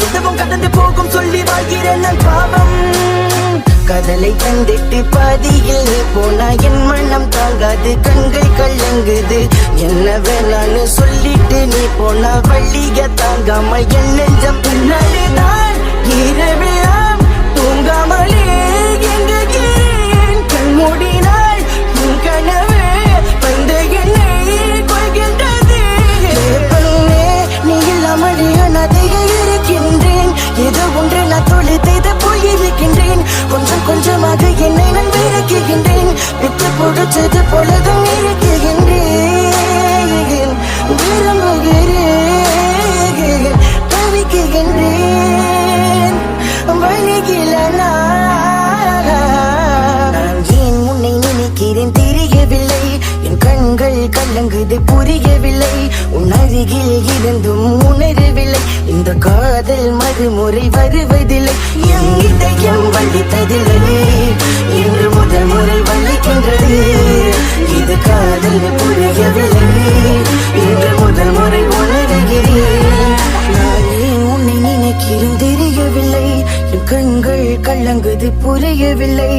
இதுவும் கடந்து போகும் சொல்லி வாழ்கிறேன் நான் பாவம். கதலை தந்திட்டு பாதியில் நீ போனா என் மனம் தாங்காது, கண்கள் கலங்குது. என்ன வேணான்னு சொல்லிட்டு நீ போனா வள்ளிய தாங்காம என் நெஞ்சம் பின்னாடிதான் இரவெல்லாம் தூங்காமலே எங்குகிறேன். கண் மூடினால் உன் கனவு வந்து என்னை கொள்கின்றது. பெண்ணே நீ இல்லாமல் அனாதையாக இருக்கின்றேன். ஏதோ ஒன்று நான் தொலைத்து போயிருக்கின்றேன். கொஞ்சம் கொஞ்சமாக என்னை நான் விரக்குகின்றேன். விட்டு பிடிச்சது போலதும் இருக்குகின்றேன். விரும்புகிறேன், தவிக்குகின்றேன். வழிகில நான் ஏன் உன்னை நினைக்கிறேன் தெரியவில்லை. என் கண்கள் கலங்குது புரியவில்லை. உன் அருகில் இருந்தும் உணரவில்லை. இந்த காதல் மறுமுறை வருவதில்லை. என் இதயம் வலித்ததில்லை, இன்று முதல் முறை வலிக்கின்றது. இது காதல் புரியவில்லை, இன்று முதல் முறை உணர்கிறேன். நான் ஏன் உன்னை நினைக்கிறேன் தெரியவில்லை. என் கண்கள் கலங்குது புரியவில்லை.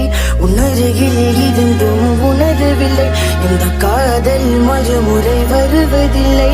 உன் அருகில் இருந்தும் உணரவில்லை. இந்த காதல் மறுமுறை வருவதில்லை.